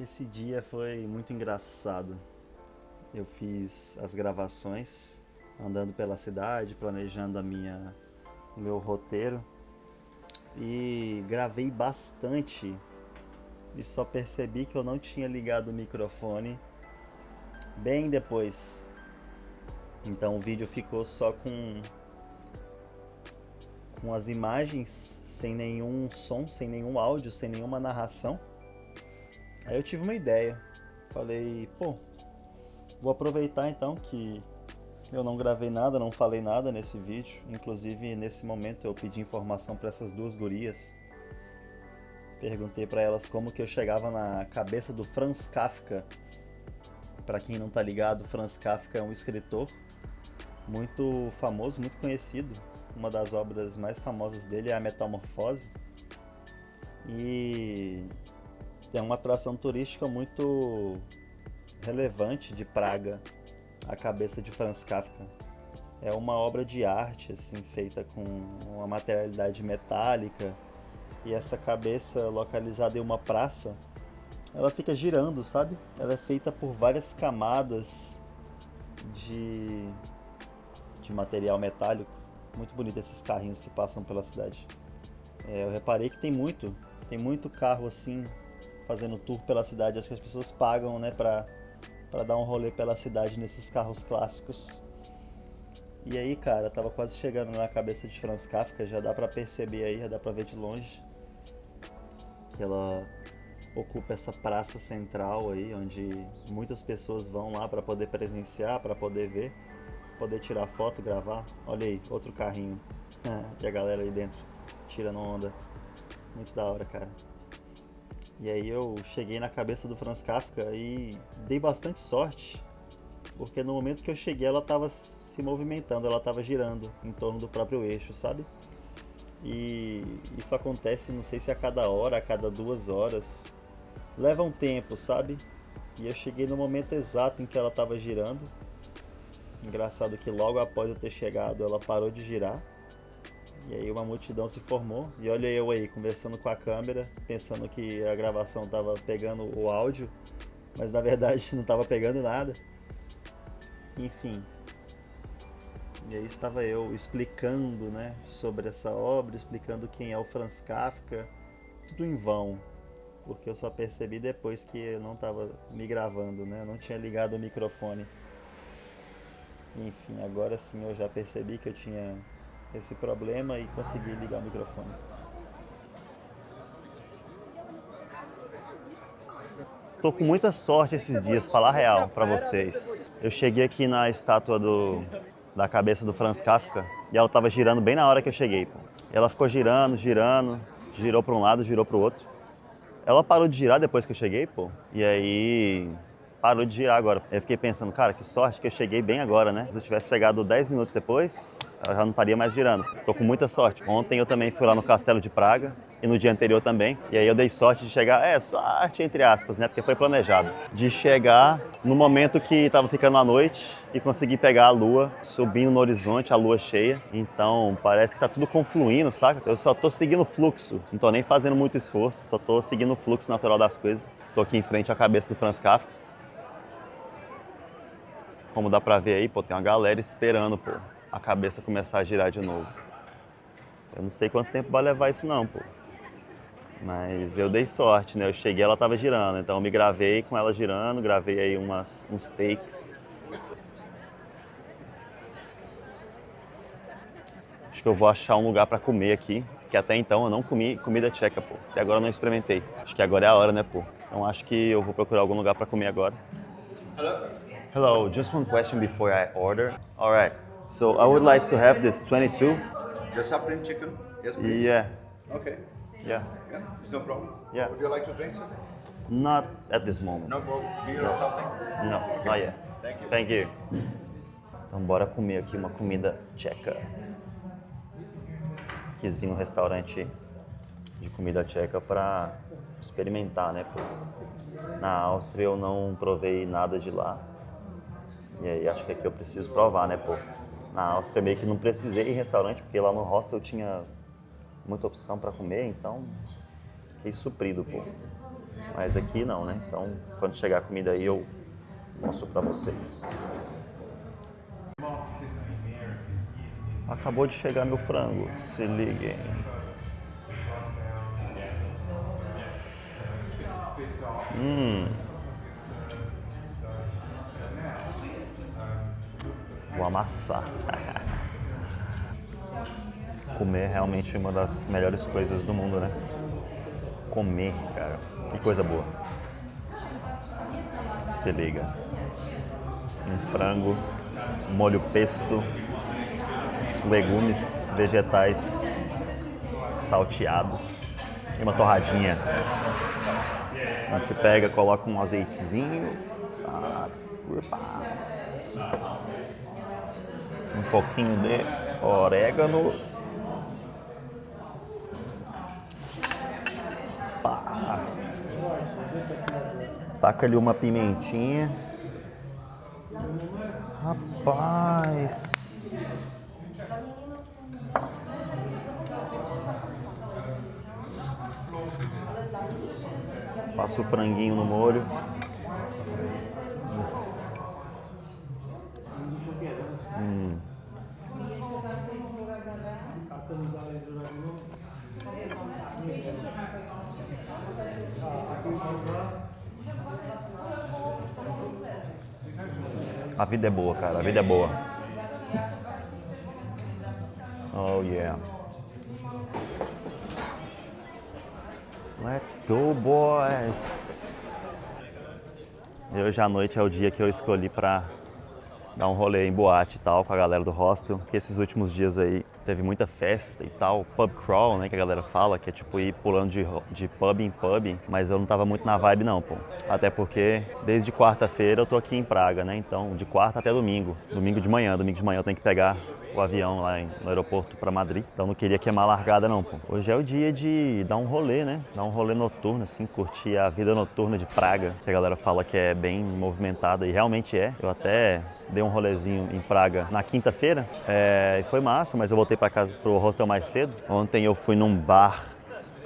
Esse dia foi muito engraçado. Eu fiz as gravações andando pela cidade, planejando o meu roteiro e gravei bastante e só percebi que eu não tinha ligado o microfone bem depois. Então o vídeo ficou só com as imagens, sem nenhum som, sem nenhum áudio, sem nenhuma narração. Aí eu tive uma ideia. Falei, pô, vou aproveitar então que eu não gravei nada, não falei nada nesse vídeo. Inclusive, nesse momento eu pedi informação para essas duas gurias. Perguntei para elas como que eu chegava na cabeça do Franz Kafka. Para quem não tá ligado, Franz Kafka é um escritor muito famoso, muito conhecido. Uma das obras mais famosas dele é a Metamorfose. E é uma atração turística muito relevante de Praga, a cabeça de Franz Kafka. É uma obra de arte, assim, feita com uma materialidade metálica, e essa cabeça localizada em uma praça, ela fica girando, sabe? Ela é feita por várias camadas de, de material metálico. Muito bonito esses carrinhos que passam pela cidade. Eu reparei que tem muito carro assim, fazendo tour pela cidade. Acho que as pessoas pagam, né, pra dar um rolê pela cidade nesses carros clássicos. E aí, cara, tava quase chegando na cabeça de Franz Kafka, já dá pra perceber aí, já dá pra ver de longe que ela ocupa essa praça central aí, onde muitas pessoas vão lá pra poder presenciar, pra poder ver, poder tirar foto, gravar. Olha aí, outro carrinho. E a galera aí dentro tirando onda. Muito da hora, cara. E aí eu cheguei na cabeça do Franz Kafka e dei bastante sorte, porque no momento que eu cheguei ela estava se movimentando, ela estava girando em torno do próprio eixo, sabe? E isso acontece, não sei se a cada hora, a cada 2 horas. Leva um tempo, sabe? E eu cheguei no momento exato em que ela estava girando. Engraçado que logo após eu ter chegado, ela parou de girar. E aí uma multidão se formou. E olha eu aí, conversando com a câmera, pensando que a gravação estava pegando o áudio, mas na verdade não estava pegando nada. Enfim, e aí estava eu explicando, né, sobre essa obra, explicando quem é o Franz Kafka, tudo em vão, porque eu só percebi depois que eu não estava me gravando, né, eu não tinha ligado o microfone. Enfim, agora sim eu já percebi que eu tinha esse problema e consegui ligar o microfone. Tô com muita sorte esses dias, falar a real pra vocês. Eu cheguei aqui na estátua da cabeça do Franz Kafka e ela tava girando bem na hora que eu cheguei, pô. E ela ficou girando, girando, girou pra um lado, girou pro outro. Ela parou de girar depois que eu cheguei, pô. E aí parou de girar agora. Eu fiquei pensando, cara, que sorte que eu cheguei bem agora, né? Se eu tivesse chegado 10 minutos depois, ela já não estaria mais girando. Tô com muita sorte. Ontem eu também fui lá no Castelo de Praga e no dia anterior também. E aí eu dei sorte de chegar, sorte entre aspas, né? Porque foi planejado. De chegar no momento que tava ficando a noite e conseguir pegar a lua subindo no horizonte, a lua cheia. Então parece que tá tudo confluindo, saca? Eu só tô seguindo o fluxo, não tô nem fazendo muito esforço, só tô seguindo o fluxo natural das coisas. Tô aqui em frente à cabeça do Franz Kafka. Como dá pra ver aí, pô, tem uma galera esperando, pô, a cabeça começar a girar de novo. Eu não sei quanto tempo vai levar isso não, pô. Mas eu dei sorte, né? Eu cheguei, ela tava girando, então eu me gravei com ela girando, gravei aí uns takes. Acho que eu vou achar um lugar pra comer aqui, que até então eu não comi comida tcheca, pô. Até agora eu não experimentei. Acho que agora é a hora, né, pô? Então acho que eu vou procurar algum lugar pra comer agora. Hello, just one question before I order. All right, so I would like to have this 22. The Supreme chicken? Yes, please. Yeah, Okay. yeah. Yeah, it's no problem. Yeah. Would you like to drink something? Not at this moment. No beer or something? No, not yet. Thank you. Thank you. Então bora comer aqui uma comida tcheca. Quis vir num restaurante de comida tcheca pra experimentar, né, pô? Na Áustria eu não provei nada de lá. E aí acho que aqui eu preciso provar, né, pô? Na Áustria meio que não precisei ir em restaurante, porque lá no hostel tinha muita opção pra comer, então fiquei suprido, pô. Mas aqui não, né? Então, quando chegar a comida aí, eu mostro pra vocês. Acabou de chegar meu frango, se liguem. Vou amassar. Comer é realmente uma das melhores coisas do mundo, né? Comer, cara. Que coisa boa. Se liga. Um frango, molho pesto, legumes, vegetais salteados e uma torradinha. A gente pega, coloca um azeitezinho, um pouquinho de orégano, taca ali uma pimentinha. Rapaz! Passa o franguinho no molho. A vida é boa, cara. A vida é boa. Oh, yeah. Let's go, boys! E hoje à noite é o dia que eu escolhi pra dar um rolê em boate e tal com a galera do hostel, que esses últimos dias aí teve muita festa e tal, pub crawl, né, que a galera fala, que é tipo ir pulando de pub em pub, mas eu não tava muito na vibe não, pô. Até porque desde quarta-feira eu tô aqui em Praga, né, então de quarta até domingo de manhã eu tenho que pegar o avião lá no aeroporto para Madrid, então não queria queimar a largada não, pô. Hoje é o dia de dar um rolê, né, dar um rolê noturno, assim, curtir a vida noturna de Praga, que a galera fala que é bem movimentada e realmente é. Eu até dei um rolezinho em Praga na quinta-feira, e foi massa, mas eu voltei para casa, pro hostel mais cedo. Ontem eu fui num bar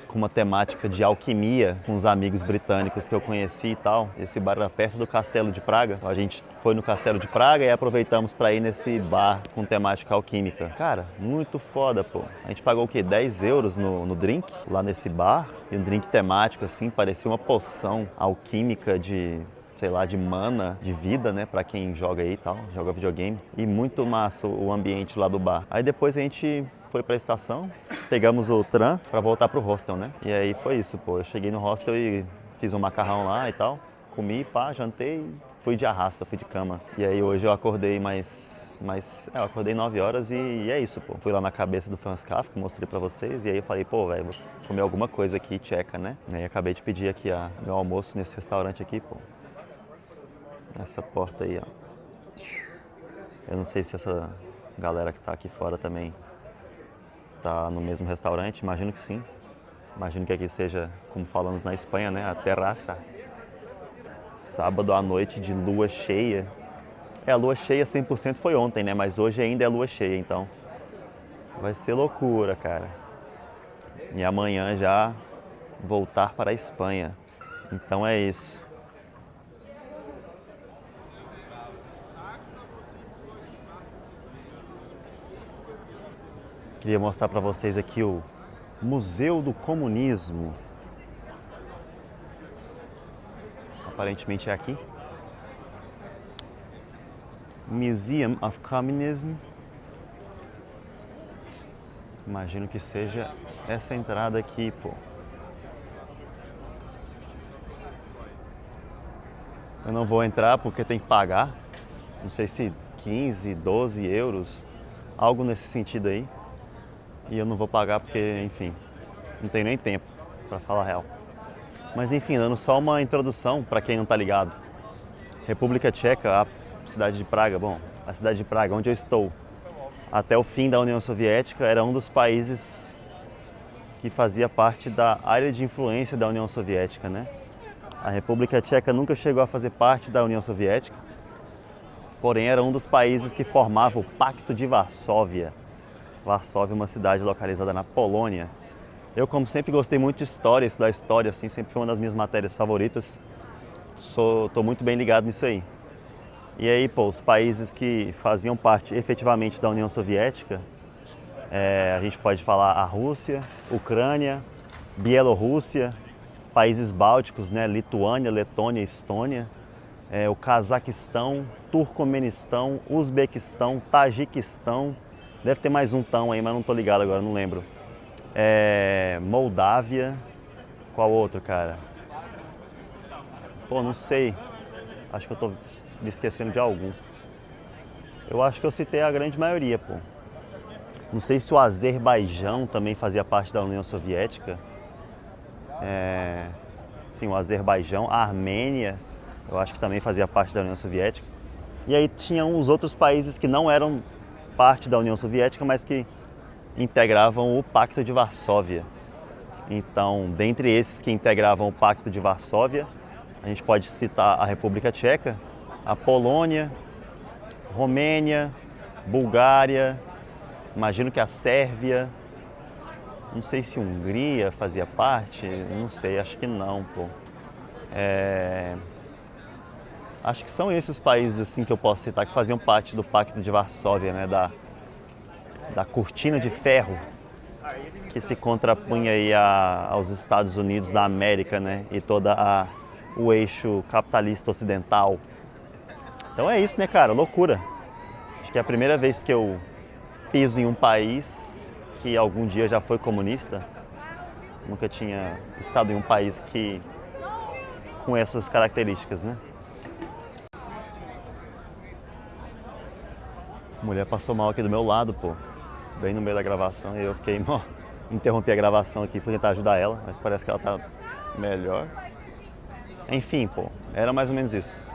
com uma temática de alquimia com os amigos britânicos que eu conheci e tal. Esse bar era perto do Castelo de Praga. A gente foi no Castelo de Praga e aproveitamos para ir nesse bar com temática alquímica. Cara, muito foda, pô. A gente pagou o quê? 10 euros no drink lá nesse bar. E um drink temático, assim, parecia uma poção alquímica de, sei lá, de mana, de vida, né, pra quem joga aí e tal, joga videogame. E muito massa o ambiente lá do bar. Aí depois a gente foi pra estação, pegamos o tram pra voltar pro hostel, né? E aí foi isso, pô. Eu cheguei no hostel e fiz um macarrão lá e tal. Comi, pá, jantei, fui de arrasta, fui de cama. E aí hoje eu acordei eu acordei 9 horas e é isso, pô. Fui lá na cabeça do Franz Kafka, mostrei pra vocês, e aí eu falei, pô, velho, vou comer alguma coisa aqui tcheca, né? E aí acabei de pedir aqui meu almoço nesse restaurante aqui, pô. Essa porta aí, ó. Eu não sei se essa galera que tá aqui fora também tá no mesmo restaurante, imagino que sim. Imagino que aqui seja, como falamos na Espanha, né, a terraça. Sábado à noite de lua cheia. A lua cheia 100% foi ontem, né, mas hoje ainda é lua cheia, então vai ser loucura, cara. E amanhã já voltar para a Espanha. Então é isso. Queria mostrar para vocês aqui o Museu do Comunismo. Aparentemente é aqui. Museum of Communism. Imagino que seja essa entrada aqui, pô. Eu não vou entrar porque tem que pagar. Não sei se 15, 12 euros, algo nesse sentido aí. E eu não vou pagar porque, enfim, não tenho nem tempo, para falar a real. Mas enfim, dando só uma introdução para quem não tá ligado. República Tcheca, a cidade de Praga, bom, a cidade de Praga, onde eu estou, até o fim da União Soviética, era um dos países que fazia parte da área de influência da União Soviética, né? A República Tcheca nunca chegou a fazer parte da União Soviética, porém era um dos países que formava o Pacto de Varsóvia. Varsóvia é uma cidade localizada na Polônia. Eu, como sempre, gostei muito de história, estudar história, assim, sempre foi uma das minhas matérias favoritas. Tô muito bem ligado nisso aí. E aí, pô, os países que faziam parte efetivamente da União Soviética, a gente pode falar a Rússia, Ucrânia, Bielorrússia, países bálticos, né, Lituânia, Letônia, Estônia, o Cazaquistão, Turcomenistão, Uzbequistão, Tajiquistão, deve ter mais um tão aí, mas não tô ligado agora, não lembro. Moldávia, qual outro, cara? Pô, não sei, acho que eu tô me esquecendo de algum. Eu acho que eu citei a grande maioria, pô. Não sei se o Azerbaijão também fazia parte da União Soviética. Sim, o Azerbaijão, a Armênia, eu acho que também fazia parte da União Soviética. E aí tinham os outros países que não eram parte da União Soviética, mas que integravam o Pacto de Varsóvia. Então, dentre esses que integravam o Pacto de Varsóvia, a gente pode citar a República Tcheca, a Polônia, Romênia, Bulgária, imagino que a Sérvia, não sei se a Hungria fazia parte, não sei, acho que não, pô. Acho que são esses países assim que eu posso citar que faziam parte do Pacto de Varsóvia, né, da cortina de ferro que se contrapunha aí aos Estados Unidos da América, né, e o eixo capitalista ocidental. Então é isso, né, cara, loucura. Acho que é a primeira vez que eu piso em um país que algum dia já foi comunista. Nunca tinha estado em um país com essas características, né? A mulher passou mal aqui do meu lado, pô, bem no meio da gravação, e eu fiquei, interrompi a gravação aqui, fui tentar ajudar ela, mas parece que ela tá melhor. Enfim, pô, era mais ou menos isso.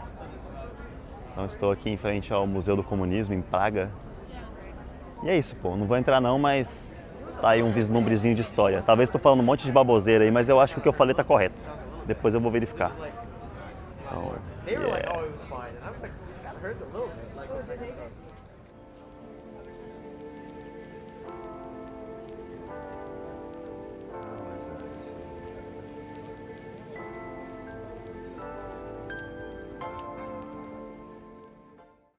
Então estou aqui em frente ao Museu do Comunismo, em Praga. E é isso, pô, não vou entrar não, mas tá aí um vislumbrezinho de história. Talvez estou falando um monte de baboseira aí, mas eu acho que o que eu falei tá correto. Depois eu vou verificar. Então, They were like, oh, it was fine. And I was like, it kind of hurts a little bit. Like,